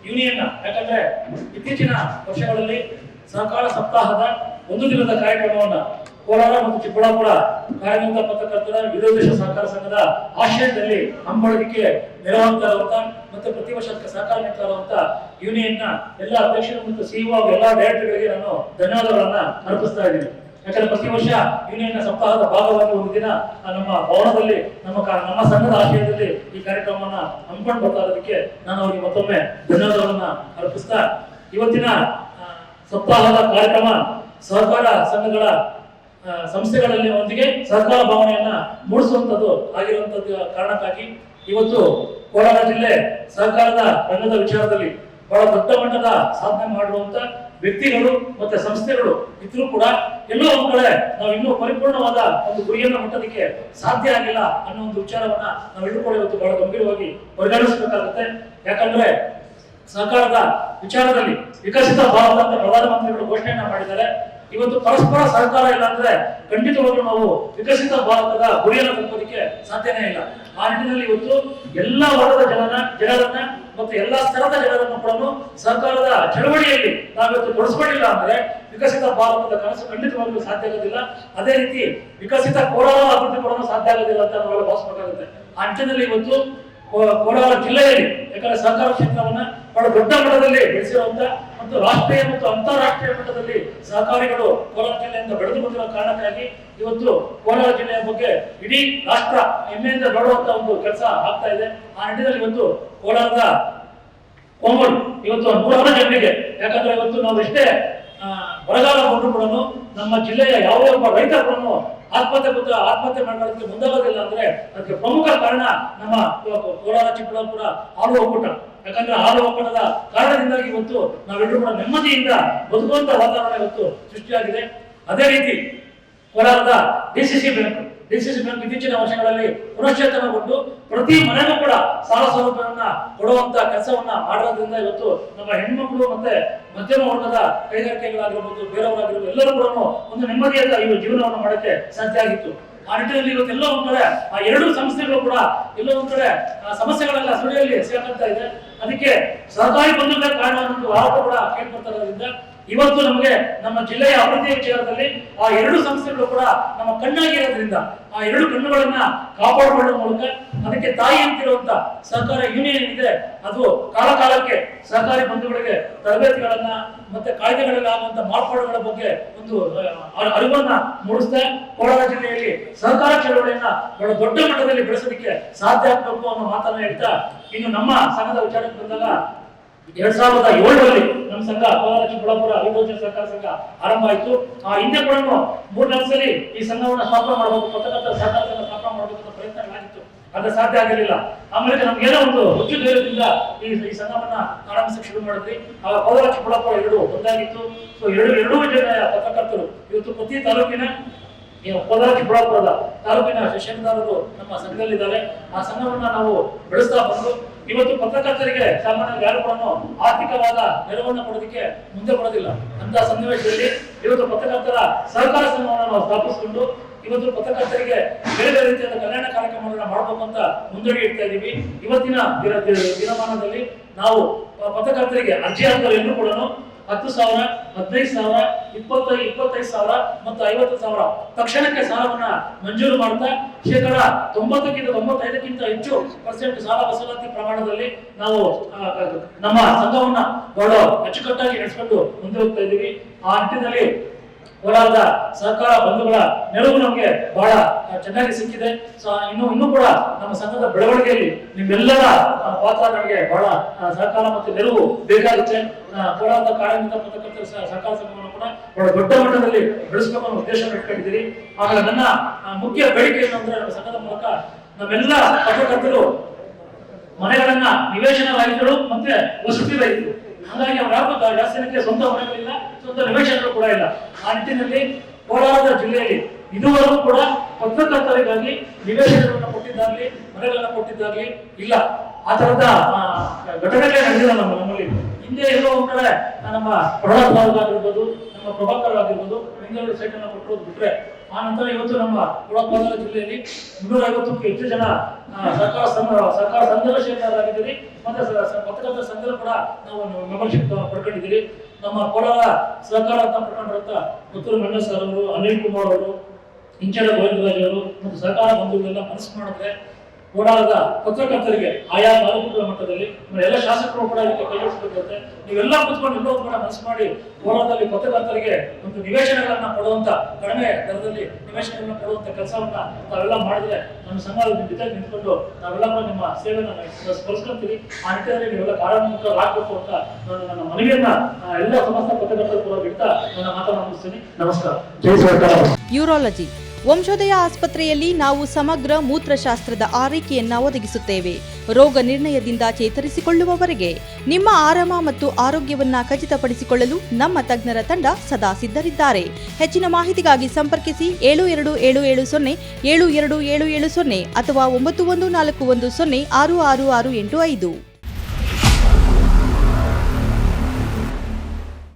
Union ಯಾಕಂದ್ರೆ ಇತ್ತೀಚಿನ ವರ್ಷಗಳಲ್ಲಿ ಸಹಕಾರ ಸಪ್ತಾಹದ ಒಂದು ದಿನದ ಕಾರ್ಯಕ್ರಮವನ್ನ ಕೋಲಾರ ಮತ್ತು ಚಿಕ್ಕಬಳ್ಳಾಪುರ ಕಾರ್ಯನಿರತ ಪತ್ರಕರ್ತರ ವಿರೋಧ ಸಹಕಾರ ಸಂಘದ ಆಶ್ರಯದಲ್ಲಿ ಹಮ್ಮಿಕೊಳ್ಳಲಿಕ್ಕೆ ನೆರವಾಗ್ತಾ ಇರುವಂತ ಮತ್ತೆ ಪ್ರತಿ ವರ್ಷ ಸಹಕಾರ ನೀಡ್ತಾ ಇರುವಂತ ಯೂನಿಯನ್ ನ ಎಲ್ಲ ಅಧ್ಯಕ್ಷರು ಮತ್ತು ಸಿಇಒ ಎಲ್ಲ ಡೈರೆಕ್ಟರ್ಗಳಿಗೆ ನಾನು ಧನ್ಯವಾದಗಳನ್ನ ಅರ್ಪಿಸ್ತಾ ಇದ್ದೀನಿ. ಯಾಕಂದ್ರೆ ಪ್ರತಿ ವರ್ಷ ಯೂನಿಯನ್ ನ ಸಪ್ತಾಹದ ಭಾಗವಾಗಿ ಒಂದು ದಿನ ನಮ್ಮ ಭವನದಲ್ಲಿ ನಮ್ಮ ಸಂಘದ ಆಶ್ರಯದಲ್ಲಿ ಈ ಕಾರ್ಯಕ್ರಮವನ್ನ ಹಮ್ಮಿಕೊಂಡು ಬರ್ತಾ ಇರೋದಕ್ಕೆ ನಾನು ಅವರಿಗೆ ಮತ್ತೊಮ್ಮೆ ಧನ್ಯವಾದಗಳನ್ನ ಅರ್ಪಿಸ್ತಾ ಇವತ್ತಿನ ಸಪ್ತಾಹದ ಕಾರ್ಯಕ್ರಮ ಸಹಕಾರ ಸಂಘಗಳ ಸಂಸ್ಥೆಗಳಲ್ಲಿ ಒಂದಿಗೆ ಸಹಕಾರ ಭಾವನೆಯನ್ನ ಮೂಡಿಸುವಂತದ್ದು ಆಗಿರುವಂತದ್ದು ಕಾರಣಕ್ಕಾಗಿ ಇವತ್ತು ಕೋಲಾರ ಜಿಲ್ಲೆ ಸಹಕಾರದ ರಂಗದ ವಿಚಾರದಲ್ಲಿ ಬಹಳ ದೊಡ್ಡ ಮಟ್ಟದ ಸಾಧನೆ ಮಾಡುವಂತ ವ್ಯಕ್ತಿಗಳು ಮತ್ತೆ ಸಂಸ್ಥೆಗಳು ಇದ್ರೂ ಕೂಡ ಎಲ್ಲೋ ಒಂದ್ ಕಡೆ ನಾವು ಇನ್ನೂ ಪರಿಪೂರ್ಣವಾದ ಒಂದು ಗುರಿಯನ್ನು ಮುಟ್ಟೋದಕ್ಕೆ ಸಾಧ್ಯ ಆಗಿಲ್ಲ ಅನ್ನೋ ಒಂದು ವಿಚಾರವನ್ನ ನಾವು ಹಿಡ್ಕೊಂಡು ಇವತ್ತು ಬಹಳ ಗಂಭೀರವಾಗಿ ಪರಿಗಣಿಸಬೇಕಾಗುತ್ತೆ. ಯಾಕಂದ್ರೆ ಸಹಕಾರದ ವಿಚಾರದಲ್ಲಿ ವಿಕಸಿತ ಭಾರತ ಅಂತ ಪ್ರಧಾನಮಂತ್ರಿಗಳು ಘೋಷಣೆಯನ್ನ ಮಾಡಿದ್ದಾರೆ. ಇವತ್ತು ಪರಸ್ಪರ ಸಹಕಾರ ಇಲ್ಲ ಅಂದ್ರೆ ಖಂಡಿತವಾಗ್ಲೂ ನಾವು ವಿಕಸಿತ ಭಾರತದ ಗುರಿಯನ್ನು ತಲುಪೋದಕ್ಕೆ ಸಾಧ್ಯನೇ ಇಲ್ಲ. ಆ ನಿಟ್ಟಿನಲ್ಲಿ ಇವತ್ತು ಎಲ್ಲಾ ವರ್ಗದ ಜನರನ್ನ ಮತ್ತು ಎಲ್ಲಾ ಸ್ತರದ ಜನರನ್ನು ಕೂಡ ಸಹಕಾರದ ಚಳವಳಿಯಲ್ಲಿ ನಾವಿವತ್ತು ತೊಡಸ್ಕೊಂಡಿಲ್ಲ ಅಂದ್ರೆ ವಿಕಸಿತ ಭಾರತದ ಕನಸು ಖಂಡಿತವಾಗ್ಲೂ ಸಾಧ್ಯ ಆಗೋದಿಲ್ಲ. ಅದೇ ರೀತಿ ವಿಕಸಿತ ಕೋಲಾರ ಅಭಿವೃದ್ಧಿ ಕೂಡ ಸಾಧ್ಯ ಆಗೋದಿಲ್ಲ ಅಂತ ನಾವೆಲ್ಲ ಭಾವಿಸಬೇಕಾಗುತ್ತೆ. ಆ ನಿಟ್ಟಿನಲ್ಲಿ ಇವತ್ತು ಕೋಲಾರ ಜಿಲ್ಲೆಯಲ್ಲಿ ಯಾಕಂದ್ರೆ ಸಹಕಾರ ಕ್ಷೇತ್ರವನ್ನ ಬಹಳ ದೊಡ್ಡ ಮಟ್ಟದಲ್ಲಿ ಬೆಳೆಸಿರುವಂತ ಮತ್ತು ರಾಷ್ಟ್ರೀಯ ಮತ್ತು ಅಂತಾರಾಷ್ಟ್ರೀಯ ಮಟ್ಟದಲ್ಲಿ ಸಹಕಾರಿಗಳು ಕೋಲಾರ ಜಿಲ್ಲೆಯಿಂದ ಬೆಳೆದು ಬಂದಿರುವ ಕಾರಣಕ್ಕಾಗಿ ಇವತ್ತು ಕೋಲಾರ ಜಿಲ್ಲೆಯ ಬಗ್ಗೆ ಇಡೀ ರಾಷ್ಟ್ರ ಹೆಮ್ಮೆಯಿಂದ ನೋಡುವಂತ ಒಂದು ಕೆಲಸ ಆಗ್ತಾ ಇದೆ. ಆ ನಿಟ್ಟಿನಲ್ಲಿ ಇವತ್ತು ಕೋಲಾರದ ಕೋಮಲ್ ಇವತ್ತು 100 ಜನರಿಗೆ ಯಾಕಂದ್ರೆ ಇವತ್ತು ನಾವು ಎಷ್ಟೇ ಬರಗಾಲ ಬಂದ್ರು ಕೂಡ ನಮ್ಮ ಜಿಲ್ಲೆಯ ಯಾವುದೇ ಒಬ್ಬ ರೈತ ಕೂಡ ಆತ್ಮಹತ್ಯೆ ಮಾಡೋದಕ್ಕೆ ಮುಂದಾಗೋದಿಲ್ಲ ಅಂದ್ರೆ ಅದಕ್ಕೆ ಪ್ರಮುಖ ಕಾರಣ ನಮ್ಮ ಕೋಲಾರ ಚಿಕ್ಕಬಳ್ಳಾಪುರ ಹಾಲು ಒಕ್ಕೂಟ. ಯಾಕಂದ್ರೆ ಹಾಲು ಒಕ್ಕೂಟದ ಕಾರಣದಿಂದಾಗಿ ಇವತ್ತು ನಾವೆಲ್ಲರೂ ಕೂಡ ನೆಮ್ಮದಿಯಿಂದ ಬದುಕುವಂತ ವಾತಾವರಣ ಇವತ್ತು ಸೃಷ್ಟಿಯಾಗಿದೆ. ಅದೇ ರೀತಿ ಕೋಲಾರದ ಡಿಸಿಸಿ ಬ್ಯಾಂಕ್ ಇತ್ತೀಚಿನ ವರ್ಷಗಳಲ್ಲಿ ಪುನಶ್ಚೇತನಗೊಂಡು ಪ್ರತಿ ಮನೆಗೂ ಕೂಡ ಸಾಲ ಸೌಲಭ್ಯವನ್ನ ಕೊಡುವಂತ ಕೆಲಸವನ್ನ ಮಾಡೋದ್ರಿಂದ ಇವತ್ತು ನಮ್ಮ ಹೆಣ್ಮಕ್ಳು ಮತ್ತೆ ಮಧ್ಯಮ ವರ್ಗದ ಕೈಗಾರಿಕೆಗಳಾಗಿರ್ಬೋದು ಬೇರೆಯವರಾಗಿರ್ಬೋದು ಎಲ್ಲರೂ ಕೂಡ ಒಂದು ನೆಮ್ಮದಿಯಾದ ಈ ಜೀವನವನ್ನು ಮಾಡಕ್ಕೆ ಸಾಧ್ಯ ಆಗಿತ್ತು. ಆ ನಿಟ್ಟಿನಲ್ಲಿ ಇವತ್ತೆಲ್ಲೋ ಒಂದ್ ಕಡೆ ಆ ಎರಡು ಸಂಸ್ಥೆಗಳು ಕೂಡ ಎಲ್ಲೋ ಒಂದ್ ಕಡೆ ಸಮಸ್ಯೆಗಳೆಲ್ಲ ಸುಳಿಯಲ್ಲಿ ಸಿಗಾಗ್ತಾ ಇದೆ. ಅದಕ್ಕೆ ಸಹಕಾರಿ ಬಂಧುಗಳ ಕಾರಣ ಅನ್ನೋದು ಆರೋಪ ಕೂಡ ಕೇಳ್ಕೊಳ್ತಾ ಇರೋದ್ರಿಂದ ಇವತ್ತು ನಮಗೆ ನಮ್ಮ ಜಿಲ್ಲೆಯ ಅಭಿವೃದ್ಧಿಯ ವಿಚಾರದಲ್ಲಿ ಆ ಎರಡು ಸಂಸ್ಥೆಗಳು ಕೂಡ ನಮ್ಮ ಕಣ್ಣಾಗಿರೋದ್ರಿಂದ ಆ ಎರಡು ಕಣ್ಣುಗಳನ್ನ ಕಾಪಾಡಿಕೊಳ್ಳುವ ಮೂಲಕ ಅದಕ್ಕೆ ತಾಯಿ ಅಂತಿರುವಂತ ಸಹಕಾರ ಯೂನಿಯನ್ ಇದೆ ಅದು ಕಾಲಕಾಲಕ್ಕೆ ಸಹಕಾರಿ ಬಂಧುಗಳಿಗೆ ತರಬೇತಿಗಳನ್ನ ಮತ್ತೆ ಕಾಯ್ದೆಗಳಲ್ಲಿ ಆಗುವಂತ ಮಾರ್ಪಾಡುಗಳ ಬಗ್ಗೆ ಒಂದು ಅರಿವನ್ನ ಮೂಡಿಸ್ತಾ ಕೋಲಾರ ಜಿಲ್ಲೆಯಲ್ಲಿ ಸಹಕಾರ ಚಳವಳಿಯನ್ನ ಬಹಳ ದೊಡ್ಡ ಮಟ್ಟದಲ್ಲಿ ಬೆಳೆಸೋದಕ್ಕೆ ಸಾಧ್ಯ ಆಗ್ಬೇಕು ಅನ್ನೋ ಮಾತನ್ನ ಹೇಳ್ತಾ ಇನ್ನು ನಮ್ಮ ಸಂಘದ ವಿಚಾರಕ್ಕೆ ಬಂದಾಗ 2007ರಲ್ಲಿ ನಮ್ಮ ಸಂಘ ಕೋಲಾರ ಚಿಕ್ಕಬಳ್ಳಾಪುರ ಅಭಿವೃದ್ಧಿ ಸಹಕಾರ ಸಂಘ ಆರಂಭ ಆಯಿತು. ಆ ಹಿಂದೆ ಕೂಡ 3-4 ಸಲ ಈ ಸಂಘವನ್ನ ಸ್ಥಾಪನೆ ಮಾಡಬೇಕು, ಪತ್ರಕರ್ತರ ಸಹಕಾರ ಸಂಘ ಸ್ಥಾಪನೆ ಮಾಡಬೇಕು ಅಂತ ಪ್ರಯತ್ನಗಳಾಗಿತ್ತು. ಅದು ಸಾಧ್ಯ ಆಗಲಿಲ್ಲ. ಆಮೇಲೆ ನಮ್ಗೇನೋ ಒಂದು ಹುಚ್ಚು ಧೈರ್ಯದಿಂದ ಈ ಸಂಘವನ್ನ ಆರಂಭಿಸಕ್ಕೆ ಶುರು ಮಾಡಿದ್ವಿ. ಆ ಕೋಲಾರ ಚಿಕ್ಕಬಳ್ಳಾಪುರ ಎರಡು ಒಂದಾಗಿತ್ತು. ಸೊ ಎರಡೂ ಜನ ಪತ್ರಕರ್ತರು ಇವತ್ತು ಪ್ರತಿ ತಾಲೂಕಿನ ಕೋಲಾರ ಚಿಕ್ಕಬಳ್ಳಾಪುರದ ತಾಲೂಕಿನ ಷೇರುದಾರರು ನಮ್ಮ ಸಂಘದಲ್ಲಿದ್ದಾರೆ. ಆ ಸಂಘವನ್ನ ನಾವು ಬೆಳೆಸ್ತಾ ಬಂದು ಇವತ್ತು ಪತ್ರಕರ್ತರಿಗೆ ಸಾಮಾನ್ಯವಾಗಿ ಯಾರು ಕೂಡ ಆರ್ಥಿಕವಾದ ನೆರವನ್ನು ಕೊಡೋದಕ್ಕೆ ಮುಂದೆ ಬರೋದಿಲ್ಲ ಅಂತ ಸನ್ನಿವೇಶದಲ್ಲಿ ಇವತ್ತು ಪತ್ರಕರ್ತರ ಸಹಕಾರ ಸಂಘವನ್ನು ನಾವು ಸ್ಥಾಪಿಸಿಕೊಂಡು ಇವತ್ತು ಪತ್ರಕರ್ತರಿಗೆ ಬೇರೆ ಬೇರೆ ರೀತಿಯಾದ ಕಲ್ಯಾಣ ಕಾರ್ಯಕ್ರಮಗಳನ್ನ ಮಾಡಬೇಕು ಅಂತ ಮುಂದಡಿ ಇಡ್ತಾ ಇದ್ದೀವಿ. ಇವತ್ತಿನ ದಿನಮಾನದಲ್ಲಿ ನಾವು ಪತ್ರಕರ್ತರಿಗೆ ಅರ್ಜಿ ಹಾಕಿದವರು ಎಲ್ಲರೂ ಕೂಡ 10,000, 15,000, 25,000 ಮತ್ತು 50,000 ತಕ್ಷಣಕ್ಕೆ ಸಾಲವನ್ನ ಮಂಜೂರು ಮಾಡ್ತಾ 90-95% ಹೆಚ್ಚು ಸಾಲ ವಸೂಲಾತಿ ಪ್ರಮಾಣದಲ್ಲಿ ನಾವು ನಮ್ಮ ಸಂಘವನ್ನ ಬಹಳ ಅಚ್ಚುಕಟ್ಟಾಗಿ ನಡೆಸಿಕೊಂಡು ಮುಂದೆ ಹೋಗ್ತಾ ಇದ್ದೀವಿ. ಆ ನಿಟ್ಟಿನಲ್ಲಿ ಕೋಲಾರದ ಸಹಕಾರ ಬಂಧುಗಳ ನೆರವು ನಮಗೆ ಬಹಳ ಚೆನ್ನಾಗಿ ಸಿಕ್ಕಿದೆ. ಇನ್ನು ಕೂಡ ನಮ್ಮ ಸಂಘದ ಬೆಳವಣಿಗೆಯಲ್ಲಿ ನಿಮ್ಮೆಲ್ಲರ ಪಾತ್ರ ನಮಗೆ ಬಹಳ ಸಹಕಾರ ಮತ್ತು ನೆರವು ಬೇಕಾಗುತ್ತೆ. ಕೋಲಾರದ ಕಾರ್ಯನಿರತ ಪತ್ರಕರ್ತರ ಸಹಕಾರ ಸಂಘವನ್ನು ಕೂಡ ಬಹಳ ದೊಡ್ಡ ಮಟ್ಟದಲ್ಲಿ ಬೆಳೆಸಬೇಕು ಅನ್ನೋ ಉದ್ದೇಶವನ್ನು ಇಟ್ಕೊಂಡಿದ್ದೀರಿ. ಆಮೇಲೆ ನನ್ನ ಮುಖ್ಯ ಬೇಡಿಕೆ ಏನಂದ್ರೆ ನಮ್ಮ ಸಂಘದ ಮೂಲಕ ನಮ್ಮೆಲ್ಲ ಪತ್ರಕರ್ತರು ಮನೆಗಳನ್ನ ನಿವೇಶನ ರಹಿತರು ಮತ್ತೆ ವಸತಿ ರಹಿತರು, ಹಾಗಾಗಿ ಅವ್ರ ಜಾಸ್ತಿ ಜನಕ್ಕೆ ಸ್ವಂತ ಮನೆಗಳಿಲ್ಲ, ಸ್ವಂತ ನಿವೇಶನಗಳು ಕೂಡ ಇಲ್ಲ. ಆ ನಿಟ್ಟಿನಲ್ಲಿ ಕೋಲಾರದ ಜಿಲ್ಲೆಯಲ್ಲಿ ಇದುವರೆಗೂ ಕೂಡ ಪತ್ರಕರ್ತರಿಗಾಗಿ ನಿವೇಶನಗಳನ್ನು ಕೊಟ್ಟಿದ್ದಾಗಲಿ ಮನೆಗಳನ್ನ ಕೊಟ್ಟಿದ್ದಾಗಲಿ ಇಲ್ಲ. ಆ ತರದ ಘಟನೆಗಳೇ ನಡೆದಿಲ್ಲ ನಮ್ಮಲ್ಲಿ. ಹಿಂದೆ ಎಲ್ಲೋ ಒಂದ್ ಕಡೆ ನಮ್ಮ ಪ್ರಹ್ಲಾದ್ ಆಗಿರ್ಬೋದು, ನಮ್ಮ ಪ್ರಭಾಕರ್ ಆಗಿರ್ಬೋದು, ಬೆಂಗಳೂರು ಸೈಟ್ ಅನ್ನ ಕೊಟ್ಟಿರೋದು ಬಿಟ್ರೆ ಆ ನಂತರ ಇವತ್ತು ನಮ್ಮ ಕೊಡಪಾದ ಜಿಲ್ಲೆಯಲ್ಲಿ 250ಕ್ಕೂ ಹೆಚ್ಚು ಜನ ಸಹಕಾರ ಸಂಘದ ಷೇರುದಾರರಾಗಿದ್ದೀರಿ. ಮತ್ತೆ ಪತ್ರಕರ್ತರ ಸಂಘದ ಕೂಡ ನಾವು ಮೆಂಬರ್ಶಿಪ್ ಪಡ್ಕೊಂಡಿದ್ದೀರಿ. ನಮ್ಮ ಕೋಲಾರ ಸಹಕಾರ ಅಂತ ಪಡ್ಕೊಂಡಿರುವಂತ ಪುತ್ತೂರು ಮಂಡ್ಯ ಸರ್ ಅವರು, ಅನಿಲ್ ಕುಮಾರ್ ಅವರು, ಇಂಚರ ಗೋವಿಂದರಾಜ್ ಅವರು ಮತ್ತು ಸಹಕಾರ ಬಂಧುಗಳೆಲ್ಲ ಮನಸ್ಸು ಮಾಡಿದ್ರೆ ಕೋಲಾರದ ಪತ್ರಕರ್ತರಿಗೆ ಆಯಾ ತಾಲೂಕುಗಳ ಮಟ್ಟದಲ್ಲಿ ಎಲ್ಲ ಶಾಸಕರು ಕೂಡ ಇದಕ್ಕೆ ಕೈಗೊಳಿಸಬೇಕಾಗುತ್ತೆ. ನೀವೆಲ್ಲ ಕೂತ್ಕೊಂಡು ಎಲ್ಲರೂ ಕೂಡ ಮನಸ್ಸು ಮಾಡಿ ಕೋಲಾರದಲ್ಲಿ ಪತ್ರಕರ್ತರಿಗೆ ಒಂದು ನಿವೇಶನಗಳನ್ನ ಕೊಡುವಂತ, ಕಡಿಮೆ ದರದಲ್ಲಿ ನಿವೇಶನಗಳನ್ನ ಕೊಡುವಂತ ಕೆಲಸವನ್ನ ನಾವೆಲ್ಲ ಮಾಡಿದ್ರೆ ನಮ್ಮ ಸಂಘದ ಜೊತೆಗೆ ನಿಂತ್ಕೊಂಡು ನಾವೆಲ್ಲ ಕೂಡ ನಿಮ್ಮ ಸೇವೆಯನ್ನು ಸ್ಮರಿಸ್ಕೊಳ್ತೀವಿ. ಆ ನಿಟ್ಟಿನಲ್ಲಿ ನೀವೆಲ್ಲ ಕಾರ್ಯೋನ್ಮುಖರಾಗಬೇಕು ಅಂತ ನಾನು ನನ್ನ ಮನವಿಯನ್ನ ಎಲ್ಲ ಸಮಸ್ತ ಪತ್ರಕರ್ತರು ಕೂಡ ಬಿಡ್ತಾ ನನ್ನ ಮಾತನ್ನು ಮುಗಿಸ್ತೀನಿ. ನಮಸ್ಕಾರ. ಜೈ ಸರ್ಕಾರ. ಯೂರಾಲಜಿ ವಂಶೋದಯ ಆಸ್ಪತ್ರೆಯಲ್ಲಿ ನಾವು ಸಮಗ್ರ ಮೂತ್ರಶಾಸ್ತ್ರದ ಆರೈಕೆಯನ್ನ ಒದಗಿಸುತ್ತೇವೆ. ರೋಗ ನಿರ್ಣಯದಿಂದ ಚೇತರಿಸಿಕೊಳ್ಳುವವರೆಗೆ ನಿಮ್ಮ ಆರಾಮ ಮತ್ತು ಆರೋಗ್ಯವನ್ನ ಖಚಿತಪಡಿಸಿಕೊಳ್ಳಲು ನಮ್ಮ ತಜ್ಞರ ತಂಡ ಸದಾ ಸಿದ್ಧರಿದ್ದಾರೆ. ಹೆಚ್ಚಿನ ಮಾಹಿತಿಗಾಗಿ ಸಂಪರ್ಕಿಸಿ 727770 72770 ಅಥವಾ 9141106665.